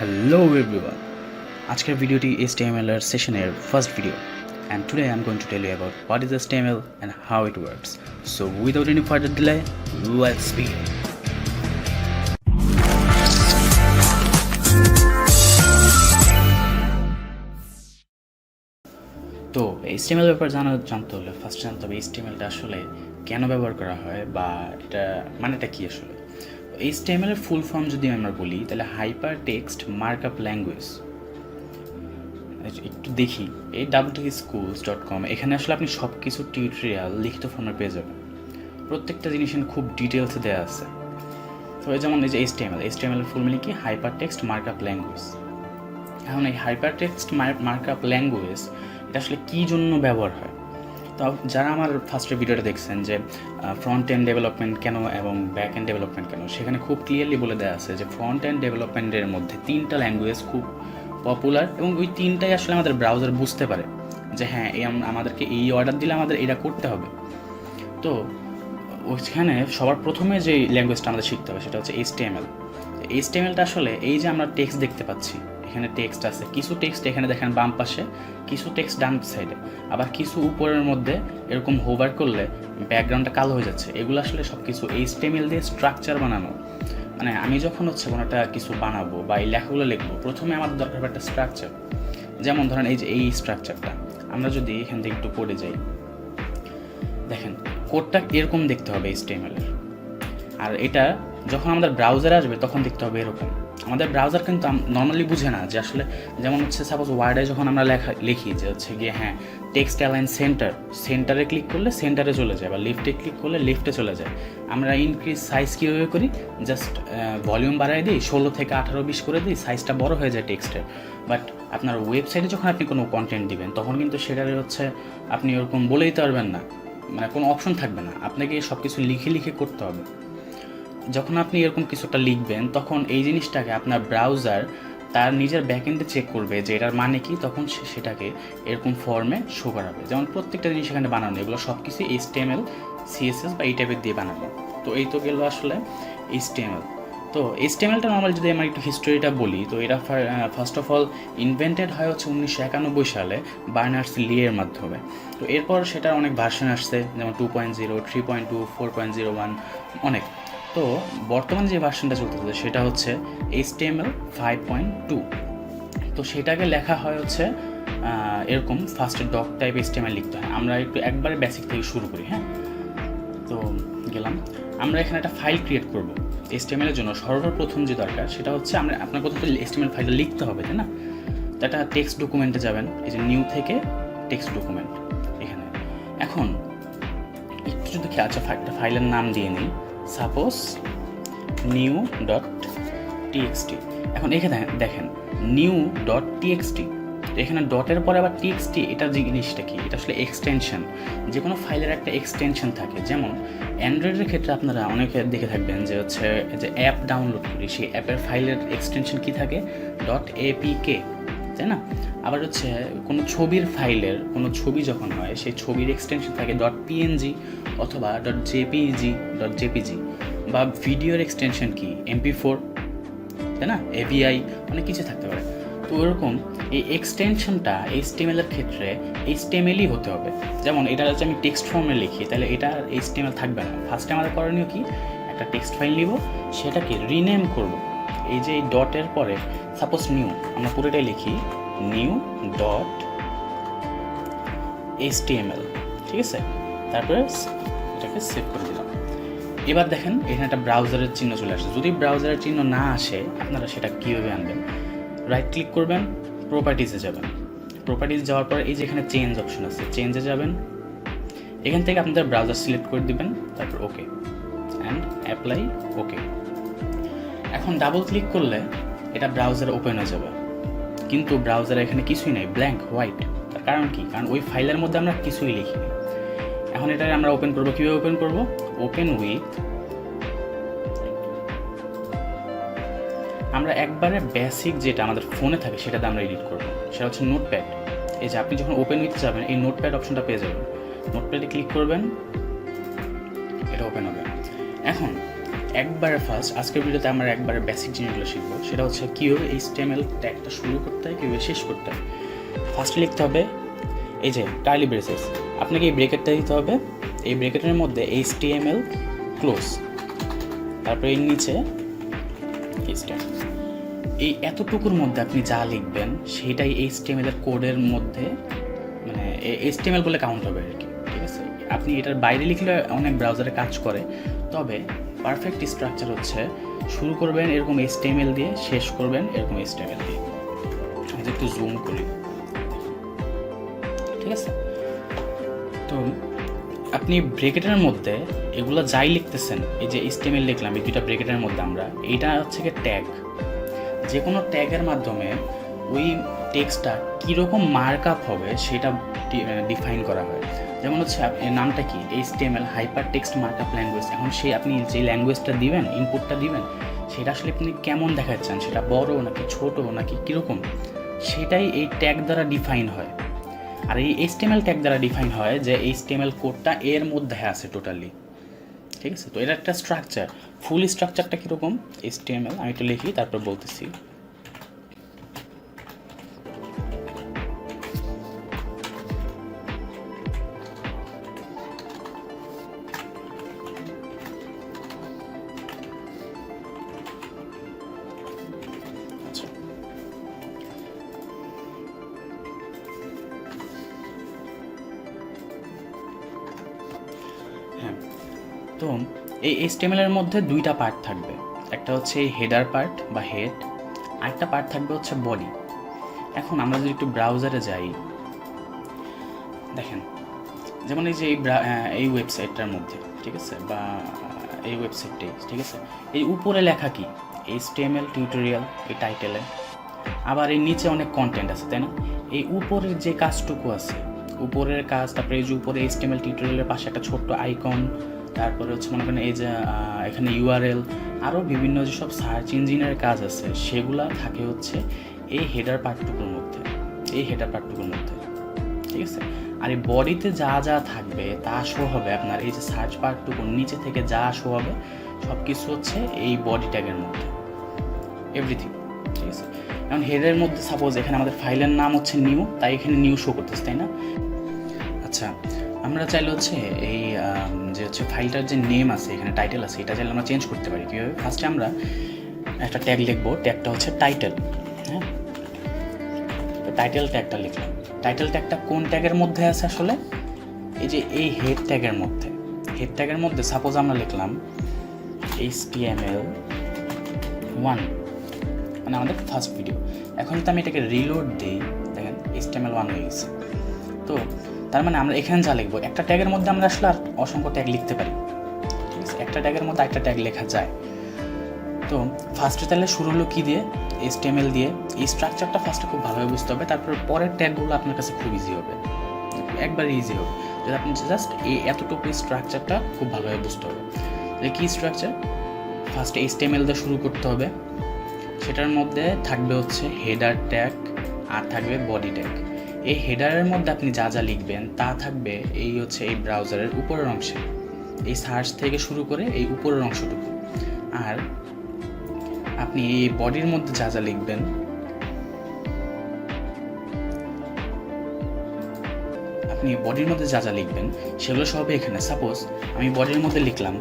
Hello everyone. আজকের ভিডিওটি HTML এর সেশনের first video and today I'm going to tell you about what is HTML and how it works. So without any further delay, let's begin. তো HTML ব্যাপারে জানতে হলে first জানতে হবে HTMLটা আসলে কেন ব্যবহার করা হয় বা এটা মানেটা কি আসলে। HTML এর ফুল ফর্ম যদি আমরা বলি তাহলে হাইপার টেক্সট মার্কআপ ল্যাঙ্গুয়েজ। একটু দেখি এই wtschools.com এখানে আসলে আপনি সব কিছু টিউটোরিয়াল লিখিত ফর্মে পেয়ে যাবেন। প্রত্যেকটা জিনিস খুব ডিটেলসে দেওয়া আছে। তো যেমন এই যে HTML এর ফুল মিনিং কি? Hyper text markup language. এখন এই হাইপার টেক্সট মার্কআপ ল্যাঙ্গুয়েজ এটা আসলে কী জন্য ব্যবহার হয়? তো যারা আমার ফার্স্টের ভিডিওটা দেখছেন যে ফ্রন্ট এন্ড ডেভেলপমেন্ট কেন এবং ব্যাক এন্ড ডেভেলপমেন্ট কেন, সেখানে খুব ক্লিয়ারলি বলে দেওয়া আছে যে ফ্রন্ট এন্ড ডেভেলপমেন্টের মধ্যে তিনটা ল্যাঙ্গুয়েজ খুব পপুলার এবং ওই তিনটাই আসলে আমাদের ব্রাউজার বুঝতে পারে যে হ্যাঁ আমাদেরকে এই অর্ডার দিলে আমাদের এটা করতে হবে। তো ওইখানে সবার প্রথমে যে ল্যাঙ্গুয়েজটা আমাদের শিখতে হবে সেটা হচ্ছে HTMLটা আসলে এই যে আমরা টেক্সট দেখতে পাচ্ছি, এখানে টেক্সট আছে, কিছু টেক্সট এখানে দেখেন বাম পাশে, কিছু টেক্সট ডান সাইডে, আবার কিছু উপরের মধ্যে এরকম হোভার করলে ব্যাকগ্রাউন্ডটা কালো হয়ে যাচ্ছে। এগুলো আসলে সব কিছু HTML দিয়ে স্ট্রাকচার বানানো। মানে আমি যখন কোনো একটা কিছু বানাবো বা এই লেখাগুলো লিখবো, প্রথমে আমাদের দরকার একটা স্ট্রাকচার। যেমন ধরেন এই যে এই স্ট্রাকচারটা, আমরা যদি এখান থেকে একটু পড়ে যাই, দেখেন কোডটা এরকম দেখতে হবে HTML এর। আর এটা যখন আমাদের ব্রাউজারে আসবে তখন দেখতে হবে এরকম। আমাদের ব্রাউজার কিন্তু নর্মালি বুঝে না যে আসলে, যেমন হচ্ছে সাপোজ ওয়ার্ডে যখন আমরা লিখি যে হচ্ছে গিয়ে হ্যাঁ টেক্সট অ্যালাইন সেন্টারে ক্লিক করলে সেন্টারে চলে যায়, বা লেফটে ক্লিক করলে লেফটে চলে যায়। আমরা ইনক্রিজ সাইজ কীভাবে করি? জাস্ট ভলিউম বাড়াই দিই, 16 থেকে 18 20 করে দিই, সাইজটা বড় হয়ে যায় টেক্সটের। বাট আপনার ওয়েবসাইটে যখন আপনি কোনো কন্টেন্ট দিবেন তখন কিন্তু সেটারে হচ্ছে আপনি ওরকম বলে দিতে পারবেন না, মানে কোনো অপশন থাকবে না, আপনাকে সব কিছু লিখে করতে হবে। যখন আপনি এরকম কিছুটা লিখবেন তখন এই জিনিসটাকে আপনার ব্রাউজার তার নিজের ব্যাকএন্ডে চেক করবে যে এটার মানে কি, তখন সে সেটাকে এরকম ফর্মে শো করাবে। যেমন প্রত্যেকটা জিনিস এখানে বানানো, এগুলো সব কিছু HTML CSS বা এই টাইপের দিয়ে বানানো। তো এই তো গেল আসলে HTML। তো HTMLটা নর্মালি যদি আমরা একটু হিস্টোরিটা বলি, তো এটা ফার্স্ট অফ অল ইনভেন্টেড হয় হচ্ছে 1991 সালে বার্নার্স-লি এর মাধ্যমে। তো এরপর সেটার অনেক ভার্সন আসছে, যেমন 2.0, 3.2, 4.01 অনেক। তো বর্তমান যে ভার্সনটা চলতেছে সেটা হচ্ছে HTML 5.2। তো সেটাকে লেখা হয় হচ্ছে এরকম ফার্স্টে ডক টাইপ HTML লিখতে হয়। আমরা একবারে বেসিক থেকে শুরু করি। হ্যাঁ, তো গেলাম, আমরা এখানে একটা ফাইল ক্রিয়েট করব HTML এর জন্য। সর্বপ্রথম যে দরকার সেটা হচ্ছে আপনার কোথাও তো HTML ফাইলটা লিখতে হবে, তাই না? তো একটা টেক্সট ডকুমেন্টে যাবেন, এই যে নিউ থেকে টেক্সট ডকুমেন্ট এখানে। এখন একটু যদি আচ্ছা একটা ফাইলের নাম দিয়ে নিই, সাপোজ new.txt। এখন এখানে দেখেন new.txt, এখানে ডটের পরে আবার txt, এটা জিনিসটা কি? এটা আসলে এক্সটেনশন। যে কোনো ফাইলের একটা এক্সটেনশন থাকে। যেমন অ্যান্ড্রয়েডের ক্ষেত্রে আপনারা অনেকে দেখে থাকবেন যে হচ্ছে যে অ্যাপ ডাউনলোড করি, সেই অ্যাপের ফাইলের এক্সটেনশন কি থাকে? .apk, তাই না? আবার হচ্ছে কোনো ছবির ফাইলের কোনো ছবি যখন হয় সেই ছবির এক্সটেনশন থাকে .png অথবা .jpg, বা ভিডিওর এক্সটেনশন কি? MP4, তাই না? AVI, অনেক কিছু থাকতে পারে। তো ওরকম এই এক্সটেনশনটা HTML এর ক্ষেত্রে HTML-ই হতে হবে। যেমন এটা হচ্ছে আমি টেক্সট ফর্মে লিখি, তাহলে এটা HTML থাকবে না। ফার্স্টে আমাদের করণীয় কি? একটা টেক্সট ফাইল নিব, সেটাকে রিনেম করব। এই যে এই ডটের পরে সাপোজ নিউ, আমরা পুরোটাই লিখি new.html, ঠিক আছে? তারপরে এটাকে সেভ করে দিলাম। এবার দেখেন এখানে একটা ব্রাউজারের চিহ্ন চলে আসে। যদি ব্রাউজারের চিহ্ন না আসে, আপনারা সেটা কীভাবে আনবেন? রাইট ক্লিক করবেন, প্রপার্টিসে যাবেন। প্রপার্টিস যাওয়ার পর এই যে এখানে চেঞ্জ অপশন আছে, চেঞ্জে যাবেন। এখান থেকে আপনাদের ব্রাউজার সিলেক্ট করে দিবেন, তারপর ওকে অ্যান্ড অ্যাপ্লাই ওকে। এখন ডাবল ক্লিক করলে এটা ব্রাউজারে ওপেন হয়ে যাবে, কিন্তু ব্রাউজারে এখানে কিছুই নেই, ব্ল্যাঙ্ক হোয়াইট। তার কারণ কি? কারণ ওই ফাইলের মধ্যে আমরা কিছুই লিখিনি। এখন এটা আমরা ওপেন করবো। কীভাবে ওপেন করবো? ওপেন উইথ, আমরা একবারে বেসিক যেটা আমাদের ফোনে থাকে সেটাতে আমরা এডিট করবো, সেটা হচ্ছে নোটপ্যাড। এই যে আপনি যখন ওপেন উইথ যাবেন, এই নোটপ্যাড অপশনটা পেয়ে যাবেন। নোটপ্যাডে ক্লিক করবেন, এটা ওপেন হবে। এখন একবারে ফার্স্ট আজকের ভিডিওতে আমরা একবারে বেসিক জিনিসগুলো শিখবো, সেটা হচ্ছে কীভাবে HTML ট্যাগটা শুরু করতে হয়, কীভাবে শেষ করতে হয়। ফার্স্টে লিখতে হবে এই যে কার্লি ব্রেসেস, আপনাকে এই ব্রেকেটটা দিতে হবে, এই ব্রেকেটের মধ্যে HTML ক্লোজ, তারপরে এর নিচে HTML। এই এতটুকুর মধ্যে আপনি যা লিখবেন সেটাই HTML এর কোডের মধ্যে মানে HTML বলে কাউন্ট হবে আর কি, ঠিক আছে। আপনি এটার বাইরে লিখলে অনেক ব্রাউজারে কাজ করে, তবে পারফেক্ট স্ট্রাকচার হচ্ছে শুরু করবেন এরকম HTML দিয়ে, শেষ করবেন এরকম HTML দিয়ে। আমি একটু জুম করি, ঠিক আছে। তো আপনি ব্রেকেটের মধ্যে এগুলো যাই লিখতেছেন, এই যে HTML লিখলাম এই দুইটা ব্রেকেটের মধ্যে, আমরা এইটা হচ্ছে কি ট্যাগ। যে কোনো ট্যাগের মাধ্যমে ওই টেক্সটটা কীরকম মার্ক আপ হবে সেটা ডিফাইন করা হয়। যেমন হচ্ছে নামটা কি, HTML hyper text mark up language. এখন সেই আপনি যে ল্যাঙ্গুয়েজটা দিবেন, ইনপুটটা দিবেন, সেটা আসলে আপনি কেমন দেখাচ্ছেন, সেটা বড় নাকি ছোট নাকি কীরকম, সেটাই এই ট্যাগ দ্বারা ডিফাইন হয়। আর এই HTML ট্যাগ দ্বারা ডিফাইন হয় যে HTML কোডটা এর মধ্যে আছে টোটালি, ঠিক আছে। তো এটা একটা স্ট্রাকচার। ফুল স্ট্রাকচারটা কীরকম HTML আমি একটু লিখি, তারপর বলতেছি। হ্যাঁ, তো এই HTML এর মধ্যে দুইটা পার্ট থাকবে, একটা হচ্ছে হেডার পার্ট বা হেড, আরেকটা পার্ট থাকবে হচ্ছে বডি। এখন আমরা যদি একটু ব্রাউজারে যাই, দেখেন যেমন এই যে এই ওয়েবসাইটটার মধ্যে, ঠিক আছে, বা এই ওয়েবসাইটটাই, ঠিক আছে, এই উপরে লেখা কি HTML টিউটোরিয়াল এই টাইটেলে, আবার এই নিচে অনেক কন্টেন্ট আছে, তাই না। এই উপরের যে কাজটুকু আছে, উপরের কাজ, তারপরে এই যে উপরে HTML টিউটোরিয়ালের পাশে একটা ছোট্ট আইকন, তারপরে হচ্ছে মনে করেন এই যে এখানে URL, আরও বিভিন্ন যেসব সার্চ ইঞ্জিনের কাজ আছে সেগুলা থাকে হচ্ছে এই হেডার পার্টটুকুর মধ্যে, ঠিক আছে। আর এই বডিতে যা যা থাকবে তা শো হবে আপনার এই যে সার্চ পার্টটুকুর নিচে থেকে যা শো হবে সব কিছু হচ্ছে এই বডি ট্যাগের মধ্যে, এভরিথিং, ঠিক আছে। এখন হেডের মধ্যে সাপোজ এখানে আমাদের ফাইলের নাম হচ্ছে নিউ, তাই এখানে নিউ শো করতেছে, তাই না। আচ্ছা, আমরা চাইলে হচ্ছে এই যে হচ্ছে ফাইলটার যে নেম আছে, এখানে টাইটেল আছে, এটা চাইলে আমরা চেঞ্জ করতে পারি। কীভাবে, ফার্স্টে আমরা একটা ট্যাগ লিখবো, ট্যাগটা হচ্ছে টাইটেল। হ্যাঁ, তো টাইটেল ট্যাগটা লিখলাম। টাইটেল ট্যাগটা কোন ট্যাগের মধ্যে আছে আসলে, এই যে এই হেড ট্যাগের মধ্যে। হেড ট্যাগের মধ্যে সাপোজ আমরা লিখলাম HTML1, মানে আমাদের ফার্স্ট ভিডিও। এখন যদি আমি এটাকে রিলোড দিই, দেখেন HTML1 হয়ে গেছে। তো তার মানে আমরা এখানে যা লিখবো, একটা ট্যাগের মধ্যে আমরা আসলে আর অসংখ্য ট্যাগ লিখতে পারি, ঠিক আছে। একটা ট্যাগের মধ্যে একটা ট্যাগ লেখা যায়। তো ফার্স্টে তাহলে শুরু হলো কী দিয়ে, HTML দিয়ে। এই স্ট্রাকচারটা ফার্স্টে খুব ভালোভাবে বুঝতে হবে, তারপর পরের ট্যাগগুলো আপনার কাছে খুব ইজি হবে, একবার ইজি হবে। যদি আপনি জাস্ট এই এতটুকু স্ট্রাকচারটা খুব ভালোভাবে বুঝতে হবে। তাহলে কী স্ট্রাকচার, ফার্স্টে HTML দিয়ে শুরু করতে হবে, সেটার মধ্যে থাকবে হচ্ছে হেডার ট্যাগ আর থাকবে বডি ট্যাগ। এই হেডারের মধ্যে আপনি যা যা লিখবেন তা থাকবে এই হচ্ছে এই ব্রাউজারের উপরের অংশে, এই সার্চ থেকে শুরু করে এই উপরের অংশটুকু। আর আপনি এই বডির মধ্যে যা যা লিখবেন, সেগুলো সবই এখানে। সাপোজ আমি বডির মধ্যে লিখলাম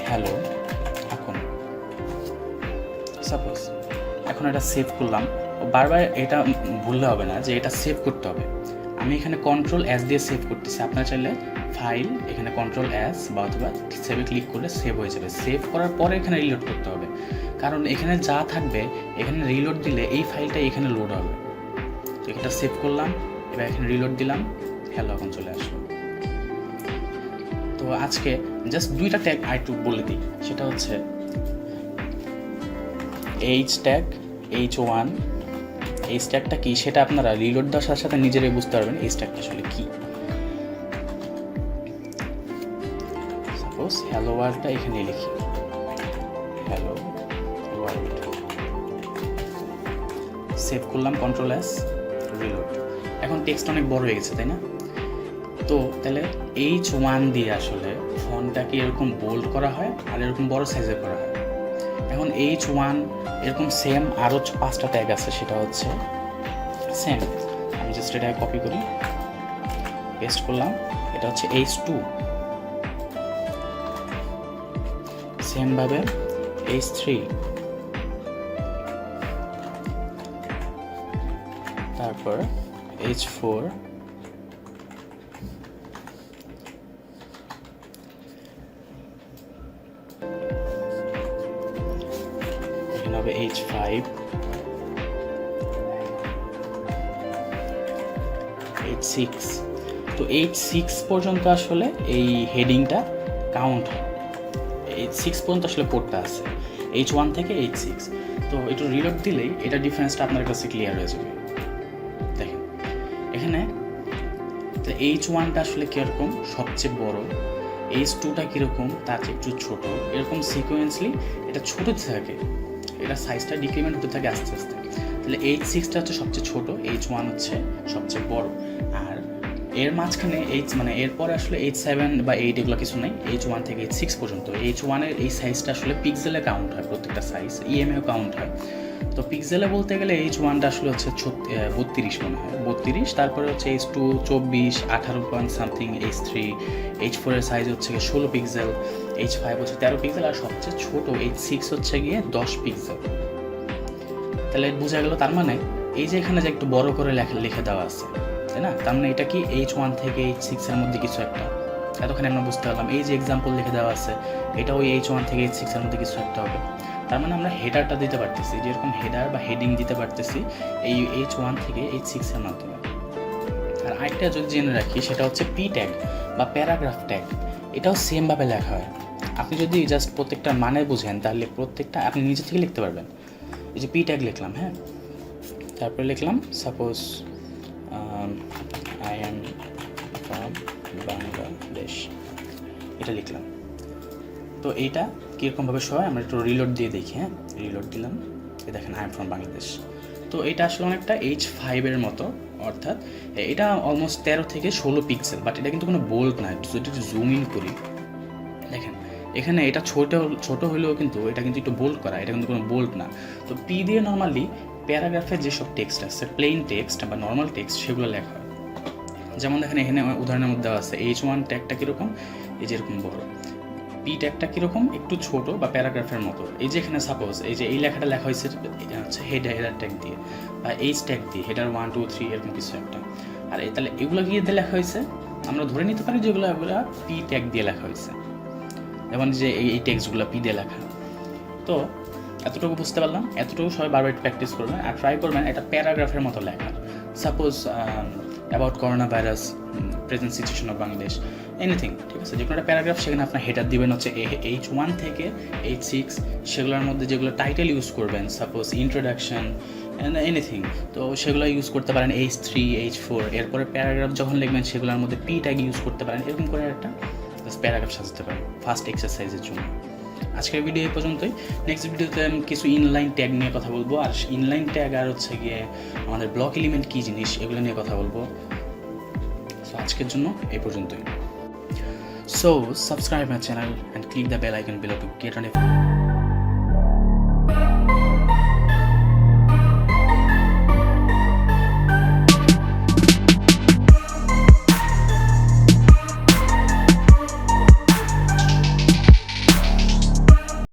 হ্যালো, এখন এটা সেভ করলাম। বারবার এটা ভুললে হবে না যে এটা সেভ করতে হবে। আমি এখানে Ctrl+S দিয়ে সেভ করতেছি, আপনারা চাইলে ফাইল এখানে Ctrl+S বা অথবা সেভে ক্লিক করলে সেভ হয়ে যাবে। সেভ করার পরে এখানে রিলোড করতে হবে, কারণ এখানে যা থাকবে এখানে রিলোড দিলে এই ফাইলটা এখানে লোড হবে। তো এটা সেভ করলাম, এবার এখানে রিলোড দিলাম, হ্যালো এখন চলে আসলো। তো আজকে জাস্ট দুইটা ট্যাগ একটু বলে দিই, সেটা হচ্ছে H ট্যাগ, H1। এই ট্যাগটা কি সেটা আপনারা রিলোড দেওয়ার সাথে সাথে নিজেরাই বুঝতে পারবেন এই ট্যাগটা আসলে কি। সাপোজ হ্যালো ওয়ার্ল্ডটা এখানে লিখি, হ্যালো ওয়ার্ল্ড, সেভ করলাম Ctrl+S, রিলোড। এখন টেক্সট অনেক বড় হয়ে গেছে, তাই না। তো তাহলে H1 দিয়ে আসলে ফন্টটাকে এরকম বোল্ড করা হয় আর এরকম বড় সাইজে করা হয়। এখন H1 এরকম সেম আরও 5টা ট্যাগ আছে, সেটা হচ্ছে সেম। আমি জাস্ট এটা কপি করি, পেস্ট করলাম। এটা হচ্ছে H2, সেমভাবে H3, তারপর H4, এখানে হবে H5, H6। তো H6 পর্যন্ত আসলে এই হেডিংটা কাউন্ট হয়। H6 পর্যন্ত আসলে পোর্টটা আছে, H1 থেকে H6। তো একটু রিলোড দিলেই এটা ডিফারেন্সটা আপনার কাছে ক্লিয়ার হয়ে যাবে। দেখেন এখানে H1টা আসলে কীরকম, সবচেয়ে বড়, H2টা কীরকম, তার চেয়ে একটু ছোটো, এরকম সিকোয়েন্সলি এটা ছোটো থাকে, এটা সাইজটা ডিক্রিমেন্ট হতে থাকে আস্তে আস্তে। তাহলে H6টা হচ্ছে সবচেয়ে ছোটো, H1 হচ্ছে সবচেয়ে বড়, আর এর মাঝখানে মানে এরপরে আসলে H7 বা 8 এগুলো কিছু নেই। H1 থেকে H6 পর্যন্ত H1-এর এই সাইজটা আসলে পিক্সেলে কাউন্ট হয়, প্রত্যেকটা সাইজ EMA কাউন্ট হয়। তো পিক্সেলে বলতে গেলে H1টা আসলে হচ্ছে 32 মনে হয়, 32। তারপরে হচ্ছে H2 24, 18 point something, H3, H4 এর সাইজ হচ্ছে 16 পিক্সেল, H5 হচ্ছে 13 পিক্সেল, আর সবচেয়ে ছোটো H6 হচ্ছে গিয়ে 10 পিক্সেল। তাহলে বোঝা গেল, তার মানে এই যে এখানে যে একটু বড় করে লিখে দেওয়া আছে, তাই না? তার মানে এটা কি H1 থেকে H6 এর মধ্যে কিছু একটা, এতক্ষণে আমরা বুঝতে পারলাম। এই যে এক্সাম্পল লিখে দেওয়া আছে, এটা ওই H1 থেকে H6 এর মধ্যে কিছু একটা হবে। তার মানে আমরা হেডারটা দিতে পারতেছি, যেরকম হেডার বা হেডিং দিতে পারতেছি এই H1 থেকে H6 এর মাধ্যমে। আর আরেকটা যদি জেনে রাখি, সেটা হচ্ছে P ট্যাগ বা প্যারাগ্রাফ ট্যাগ। এটাও সেমভাবে লেখা হয়। আপনি যদি জাস্ট প্রত্যেকটা মানে বুঝেন, তাহলে প্রত্যেকটা আপনি নিজে থেকে লিখতে পারবেন। এই যে P ট্যাগ লিখলাম, হ্যাঁ, তারপরে লিখলাম suppose I am from Bangladesh, এটা লিখলাম। তো এইটা কীরকমভাবে শো হয় আমরা একটু রিলোড দিয়ে দেখি। হ্যাঁ, রিলোড দিলাম, এই দেখেন আই এম ফ্রম বাংলাদেশ। তো এটা আসলে অনেকটা H5-এর মতো, অর্থাৎ এটা অলমোস্ট 13 থেকে 16 পিক্সেল, বাট এটা কিন্তু কোনো বোল্ড না। যদি একটু জুম ইন করি, দেখেন এখানে এটা ছোট হলেও কিন্তু এটা কিন্তু একটু বোল্ড করা, এটা কিন্তু কোনো বোল্ড না। তো পি দিয়ে নর্মালি প্যারাগ্রাফের যেসব টেক্সট আছে, প্লেন টেক্সট বা নর্মাল টেক্সট, সেগুলো লেখা হয়। যেমন দেখেন এখানে উদাহরণের মধ্যে আছে H1 ট্যাগটা কীরকম, এই যে এরকম বড়, পি ট্যাগটা কীরকম, একটু ছোট বা প্যারাগ্রাফের মতো। এই যে এখানে সাপোজ এই যে এই লেখাটা লেখা হয়েছে হচ্ছে হেডার ট্যাগ দিয়ে বা H ট্যাগ দিয়ে, হেডার 1 2 3 এরকম কিছু একটা। আর তাহলে এগুলো গিয়ে দিয়ে লেখা হয়েছে, আমরা ধরে নিতে পারি যে এগুলো পি ট্যাগ দিয়ে লেখা হয়েছে, যেমন যে এই টেক্সটগুলো পি দিয়ে লেখা। তো এতটুকু বুঝতে পারলাম, এতটুকু সবাই বারবার প্র্যাকটিস করবেন আর ট্রাই করবেন এটা প্যারাগ্রাফের মতো লেখা। Suppose about corona virus, present situation of Bangladesh, anything, ঠিক আছে? যে কোনো একটা প্যারাগ্রাফ, সেখানে আপনার হেডার দিবেন হচ্ছে H1 থেকে H6, সেগুলোর মধ্যে যেগুলো টাইটেল ইউজ করবেন, সাপোজ ইন্ট্রোডাকশন এনিথিং, তো সেগুলো ইউজ করতে পারেন H3 H4। এরপরে প্যারাগ্রাফ যখন লিখবেন, সেগুলোর মধ্যে পি ট্যাগ ইউজ করতে পারেন, এরকম করে একটা প্যারাগ্রাফ সাজাতে পারেন ফার্স্ট এক্সারসাইজের জন্য। আজকের ভিডিও এই পর্যন্তই। নেক্সট ভিডিওতে আমি কিছু ইনলাইন ট্যাগ নিয়ে কথা বলবো, আর ইনলাইন ট্যাগ আর হচ্ছে গিয়ে আমাদের ব্লক এলিমেন্ট কী জিনিস, এগুলো নিয়ে কথা বলবো। সো আজকের জন্য এই পর্যন্তই। So subscribe my channel and click the bell icon below to get notified.